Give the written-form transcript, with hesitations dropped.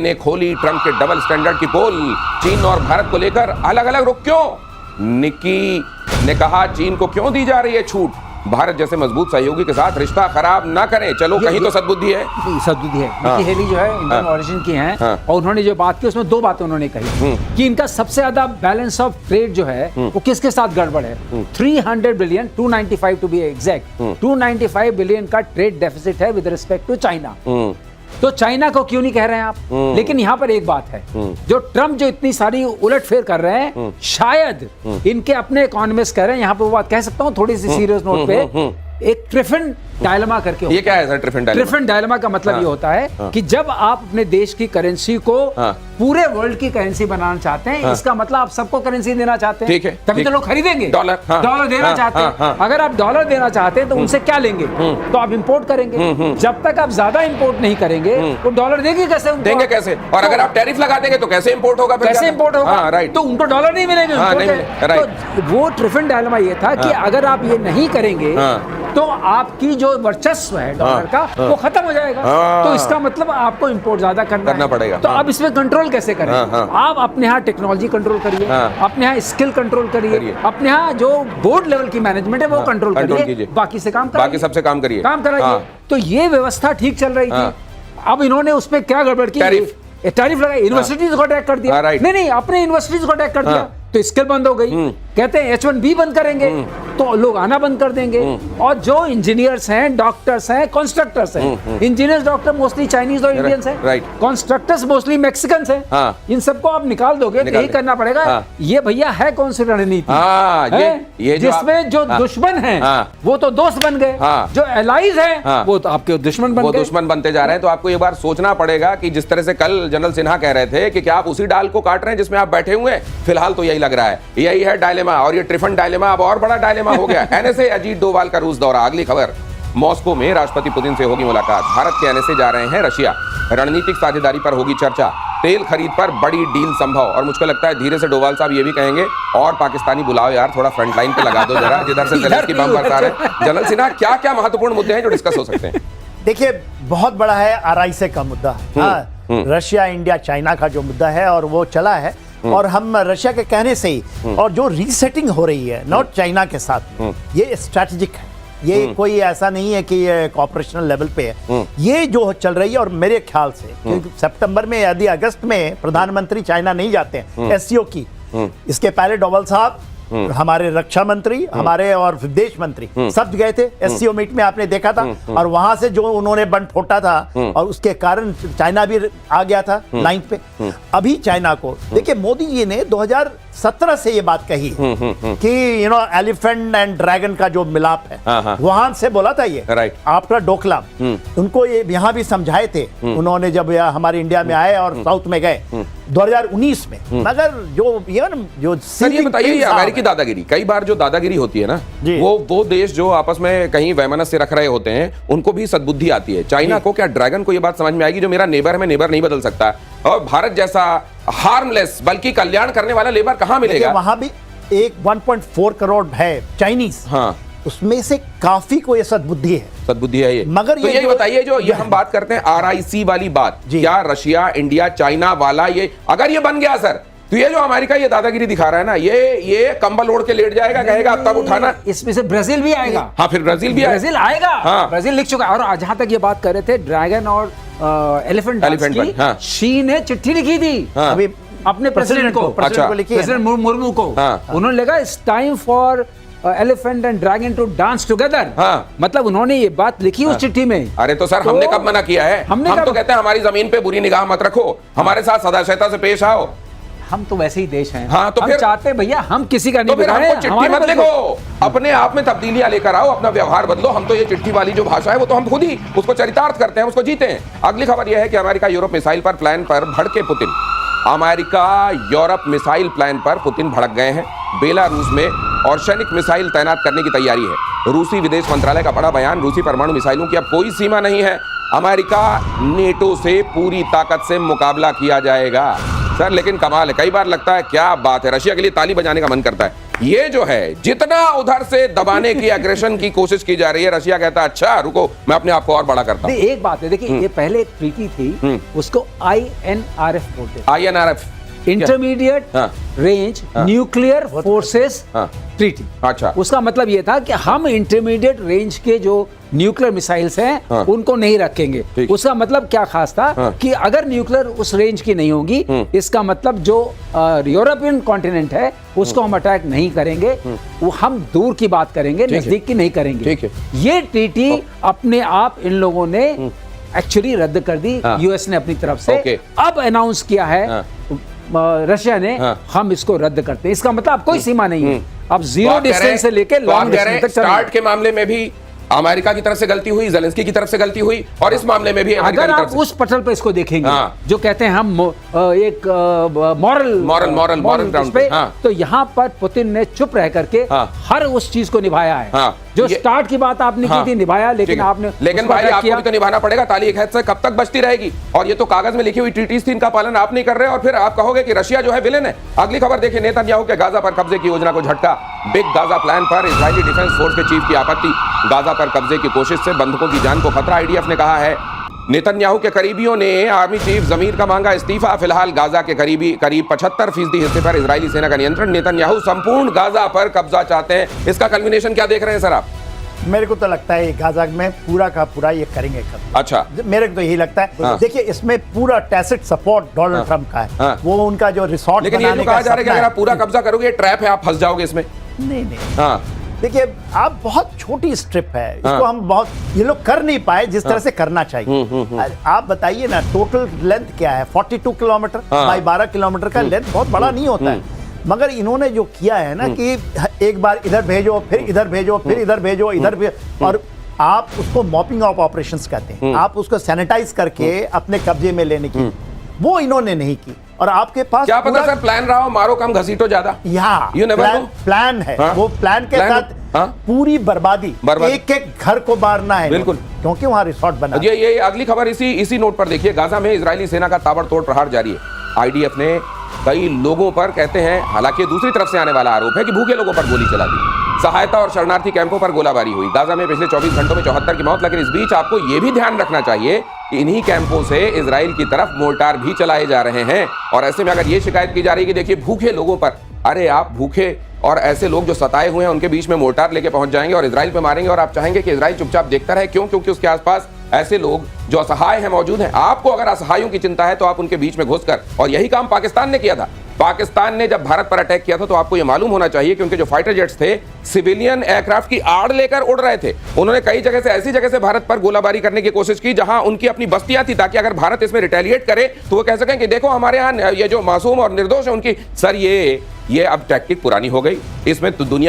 ने खोली ट्रंप के डबल स्टैंडर्ड की पोल। चीन और भारत को लेकर अलग अलग रुख क्यों? निक्की ने कहा चीन को क्यों दी जा रही है छूट? भारत जैसे मजबूत सहयोगी के साथ रिश्ता खराब ना करें। चलो कहीं तो सद्बुद्धि है। सद्बुद्धि है। निक्की हेली जो है इंडियन ओरिजिन की हैं और उन्होंने जो बात की उसमें दो बातें उन्होंने कही कि इनका सबसे ज्यादा बैलेंस ऑफ ट्रेड जो है वो किसके साथ गड़बड़ है। 300 billion 295 to be exact 295 billion का ट्रेड डेफिसिट है विद रिस्पेक्ट टू चाइना। तो चाइना को क्यों नहीं कह रहे हैं आप? लेकिन यहाँ पर एक बात है, जो ट्रम्प जो इतनी सारी उलटफेर कर रहे हैं, शायद इनके अपने इकोनॉमिस्ट कह रहे हैं, यहाँ पर वो बात कह सकता हूँ थोड़ी सी सीरियस नोट पे, एक ट्रिफिन डायलेमा करके। ये क्या है सर ट्रिफिन डायलेमा? ट्रिफिन डायलेमा का मतलब ये होता है कि जब आप अपने देश की करेंसी को पूरे वर्ल्ड की करेंसी बनाना चाहते हैं, इसका मतलब आप सबको करेंसी देना चाहते हैं। ठीक है, तभी तो लोग खरीदेंगे। डॉलर देना चाहते हैं। अगर आप डॉलर देना चाहते हैं तो उनसे क्या लेंगे? तो आप इंपोर्ट करेंगे। जब तक आप ज्यादा इंपोर्ट नहीं करेंगे तो डॉलर देंगे कैसे? देंगे कैसे? और अगर आप टैरिफ लगा देंगे तो कैसे इंपोर्ट होगा? कैसे इंपोर्ट होगा? राइट। तो उनको डॉलर नहीं मिलेंगे। तो वो ट्रिफिन डायलेमा ये था कि अगर आप ये नहीं करेंगे तो आपकी जो वर्चस्व है डॉलर का वो खत्म हो जाएगा। तो इसका मतलब आपको इंपोर्ट ज्यादा करना पड़ेगा। तो अब इसमें कंट्रोल कैसे करें? आप अपने यहाँ टेक्नोलॉजी कंट्रोल करिए, अपने यहाँ स्किल कंट्रोल करिए, अपने यहाँ जो बोर्ड लेवल की मैनेजमेंट है वो कंट्रोल करिए, बाकी से काम करिए, बाकी सबसे काम करिए, काम कराइए। तो ये व्यवस्था ठीक चल रही थी। अब इन्होंने उसमें क्या गड़बड़ की? टैरिफ लगाई, यूनिवर्सिटीज को अटैक कर दिया। नहीं, अपने यूनिवर्सिटीज को अटैक कर दिया तो स्किल बंद हो गई। कहते हैं H1B बंद करेंगे तो लोग आना बंद कर देंगे। और जो इंजीनियर्स हैं, डॉक्टर्स हैं, कॉन्स्ट्रक्टर्स हैं, इंजीनियर्स डॉक्टर मोस्टली चाइनीज और इंडियंस हैं, कॉन्स्ट्रक्टर्स मोस्टली मैक्सिकन्स हैं, इन सबको आप निकाल दोगे तो यही करना पड़ेगा। ये भैया है कौन सी रणनीति? ये जिसमें जो दुश्मन है वो तो दोस्त बन गए, जो एलाइज है वो तो आपके दुश्मन बन गए। वो दुश्मन बनते जा रहे हैं। तो आपको ये बार सोचना पड़ेगा कि जिस तरह से कल जनरल सिन्हा कह रहे थे कि क्या आप उसी डाल को काट रहे हैं जिसमें आप बैठे हुए हैं? फिलहाल तो यही लग रहा है, यही है डायलेमा। और ये ट्रिफन डायलेमा अब और बड़ा डायलेमा हो गया। एनएसए अजीत डोभाल का रूस दौरा। अगली खबर, मॉस्को में राष्ट्रपति पुतिन से होगी मुलाकात। भारत के एनएसए जा रहे हैं रशिया। रणनीतिक साझेदारी पर होगी चर्चा। तेल खरीद पर बड़ी डील संभव। और मुझको लगता है धीरे से डोभाल साहब ये भी कहेंगे और पाकिस्तानी बुलाओ यार, थोड़ा फ्रंट लाइन पे लगा दो जरा, जिधर से जेलेंस्की बम बरसा रहे हैं। जनरल सिन्हा, क्या क्या महत्वपूर्ण मुद्दे हैं जो डिस्कस हो सकते हैं? देखिए, बहुत बड़ा है आरआईसी का मुद्दा। रशिया, इंडिया, चाइना का जो मुद्दा है और वो चला है। और हम रशिया के कहने से ही और जो रीसेटिंग हो रही है नॉट चाइना के साथ, ये स्ट्रैटेजिक है। ये कोई ऐसा नहीं है कि ये कॉपरेशनल लेवल पे है। ये जो चल रही है, और मेरे ख्याल से क्योंकि सितंबर में यदि अगस्त में प्रधानमंत्री चाइना नहीं जाते हैं एससीओ की, इसके पहले डोभाल साहब, हमारे रक्षा मंत्री, हमारे और विदेश मंत्री सब गए थे एससीओ मीट में, आपने देखा था। और वहां से जो उन्होंने बंद फोटा था और उसके कारण चाइना भी आ गया था लाइन पे। अभी चाइना को देखिए, मोदी जी ने 2017 से ये बात कही कि एलिफेंट एंड ड्रैगन का जो मिलाप है, वहां से बोला था ये आफ्टर डोकलाम। उनको ये यहाँ भी समझाए थे उन्होंने जब हमारे इंडिया में आए और साउथ में गए 2019 में। मगर जो ये बताइए, अमेरिकी दादागिरी, कई बार जो दादागिरी होती है ना, वो देश जो आपस में कहीं वैमनस्य रख रहे होते हैं उनको भी सद्बुद्धि आती है। चाइना को क्या, ड्रैगन को ये बात समझ में आएगी जो मेरा नेबर है, मैं नेबर नहीं बदल सकता। और भारत जैसा हार्मलेस बल्कि कल्याण करने वाला लेबर कहां मिलेगा? वहां भी एक 1.4 करोड़ है चाइनीज, उसमें से काफी को ये सद्बुद्धि है ये। मगर तो ये बताइए, जो ये हम बात करते हैं आरआईसी वाली बात, क्या रशिया, इंडिया, चाइना वाला ये अगर ये बन गया सर, तो ये जो अमेरिका ये दादागिरी दिखा रहा है ना, ये कंबल ओढ़ के लेट जाएगा, कहेगा अब तक उठाना। इसमें से ब्राजील भी आएगा। हाँ, फिर ब्राजील आएगा। ब्राजील लिख चुका है। और जहां तक ये बात कर रहे थे ड्रैगन और एलिफेंट की, शी ने चिट्ठी लिखी थी अभी अपने प्रेसिडेंट को, प्रेसिडेंट मुर्मू को। उन्होंने लिखा it's time for elephant and dragon to dance together. मतलब उन्होंने ये बात लिखी उस चिट्ठी में। अरे तो सर, हमने कब मना किया है? हम तो कहते हैं हमारी जमीन पे बुरी निगाह मत रखो, हमारे साथ सदाशयता से पेश आओ। हम तो वैसे ही देश हैं। तो हम चाहते हैं भैया हम किसी का नहीं बिगाड़े। हमको चिट्ठी मत लिखो, अपने आप में तब्दीलियां लेकर आओ, अपना व्यवहार बदलो। हम तो ये चिट्ठी वाली जो भाषा है वो तो हम खुद ही उसको चरितार्थ करते हैं, उसको जीते हैं। अगली खबर यह है कि अमेरिका यूरोप मिसाइल पर प्लान पर भड़के Putin. America Europe missile plan पर पुतिन भड़क गए हैं। बेलारूस में और सैनिक मिसाइल तैनात करने की तैयारी है। रूसी विदेश मंत्रालय का बड़ा बयान, रूसी परमाणु मिसाइलों की अब कोई सीमा नहीं है। अमेरिका नेटो से पूरी ताकत से मुकाबला किया जाएगा। सर लेकिन कमाल है, कई बार लगता है क्या बात है, रशिया के लिए ताली बजाने का मन करता है। ये जो है जितना उधर से दबाने की एग्रेशन की कोशिश की जा रही है, रशिया कहता है अच्छा रुको मैं अपने आप को और बड़ा करता हूं। एक बात है, देखिए ये पहले एक ट्रीटी थी, उसको INRF बोलते थे, INRF intermediate range nuclear forces treaty. अच्छा, उसका मतलब ये था कि हम इंटरमीडिएट रेंज के जो न्यूक्लियर मिसाइल्स हैं उनको नहीं रखेंगे। उसका मतलब क्या खास था कि अगर न्यूक्लियर उस रेंज की नहीं होगी, इसका मतलब जो यूरोपियन कॉन्टिनेंट है उसको हम अटैक नहीं करेंगे, वो हम दूर की बात करेंगे, नजदीक की नहीं करेंगे। ये ट्रीटी अपने आप इन लोगों ने एक्चुअली रद्द कर दी, यूएस ने अपनी तरफ से। अब अनाउंस किया है रशिया ने, हम इसको रद्द करते हैं। इसका मतलब कोई सीमा नहीं है, अब जीरो डिस्टेंस से लेके लॉन्ग डिस्टेंस तक। स्टार्ट के मामले में भी अमेरिका की तरफ से गलती हुई, ज़ेलेंस्की की तरफ से गलती हुई, और इस मामले में भी अगर आप उस पटल पे इसको देखेंगे, जो कहते हैं हम एक मॉरल ग्राउंड पे, तो यहाँ पर पुतिन ने चुप रह करके हर उस चीज को निभाया है। जो स्टार्ट की बात आपने की थी निभाया, लेकिन आपने, लेकिन भाई आपको भी तो निभाना पड़ेगा। ताली एक हाथ से कब तक बजती रहेगी? और ये तो कागज में लिखी हुई ट्रीटीज थी, इनका पालन आप नहीं कर रहे, और फिर आप कहोगे कि रशिया जो है विलेन है। अगली खबर देखिए, नेतन्याहू के गाजा पर कब्जे की योजना को झटका, बिग गाजा प्लान पर इजरायली डिफेंस फोर्स के चीफ की आपत्ति, गाजा पर कब्जे की कोशिश से बंधकों की जान को खतरा, आईडीएफ ने कहा है। नेतन्याहू के करीबियों ने आर्मी चीफ जमीर का मांगा इस्तीफा, फिलहाल गाजा के करीब 75% हिस्से पर इजरायली सेना का नियंत्रण, नेतन्याहू संपूर्ण गाजा पर कब्जा चाहते हैं। इसका कल्मिनेशन क्या देख रहे हैं सर आप? मेरे को तो लगता है गाजा में पूरा का पूरा ये करेंगे कब। अच्छा, मेरे को तो यही लगता है। देखिए इसमें पूरा टैसिट सपोर्ट डोनाल्ड ट्रंप का है, वो उनका जो रिसोर्ट, लेकिन ये जो कहा जा रहा है कि अगर आप पूरा कब्जा करोगे ट्रैप है, आप फंस जाओगे इसमें। नहीं, देखिए आप बहुत छोटी स्ट्रिप है, इसको हम बहुत ये लोग कर नहीं पाए जिस तरह से करना चाहिए। आप बताइए ना, टोटल लेंथ क्या है? 42 किलोमीटर बाई 12 किलोमीटर का लेंथ बहुत बड़ा नहीं होता है। मगर इन्होंने जो किया है ना कि एक बार इधर भेजो, फिर इधर भेजो, फिर इधर भेजो, इधर भेजो, और आप उसको मॉपिंग ऑफ ऑपरेशंस कहते हैं, आप उसको सैनिटाइज करके अपने कब्जे में लेने की, वो इन्होंने नहीं की। और आपके पास क्या पता सर प्लान रहा हो, मारो कम घसीटो ज्यादा, प्लान है। वो प्लान के साथ पूरी बर्बादी, एक एक घर को मारना है, बिल्कुल, क्योंकि वहां रिसोर्ट बना। ये अगली खबर इसी नोट पर देखिए, गाजा में इजरायली सेना का ताबड़तोड़ प्रहार जारी है। आईडीएफ ने कई लोगों पर, कहते हैं हालांकि दूसरी तरफ से आने वाला आरोप है कि भूखे लोगों पर गोली चला दी, सहायता और शरणार्थी कैंपों पर गोलाबारी हुई। गाजा में पिछले 24 घंटों में 74 की मौत, लेकिन इस बीच आपको यह भी ध्यान रखना चाहिए कि इन्हीं कैंपों से इजराइल की तरफ मोर्टार भी चलाए जा रहे हैं। और ऐसे में अगर ये शिकायत की जा रही है कि देखिए भूखे लोगों पर, अरे आप भूखे और ऐसे लोग जो सताए हुए हैं उनके बीच में मोर्टार लेके पहुंच जाएंगे और इजराइल पे मारेंगे, और आप चाहेंगे कि इजराइल चुपचाप देखता रहे। क्यों? क्योंकि उसके आसपास ऐसे लोग जो असहाय हैं मौजूद हैं। आपको अगर असहायों की चिंता है तो आप उनके बीच में घुसकर, और यही काम पाकिस्तान ने किया था। पाकिस्तान ने जब भारत पर अटैक किया था तो आपको यह मालूम होना चाहिए कि उनके जो फाइटर जेट्स थे सिविलियन एयरक्राफ्ट की आड़ लेकर उड़ रहे थे। उन्होंने कई जगह से ऐसी जगह से भारत पर गोलाबारी करने की कोशिश की जहां उनकी अपनी बस्तियां थी, ताकि अगर भारत इसमें रिटेलिएट करे तो वो कह सकें कि देखो हमारे यहाँ ये जो मासूम और निर्दोष है उनकी। सर ये अब टैक्टिक पुरानी हो गई, इसमें तो दुनिया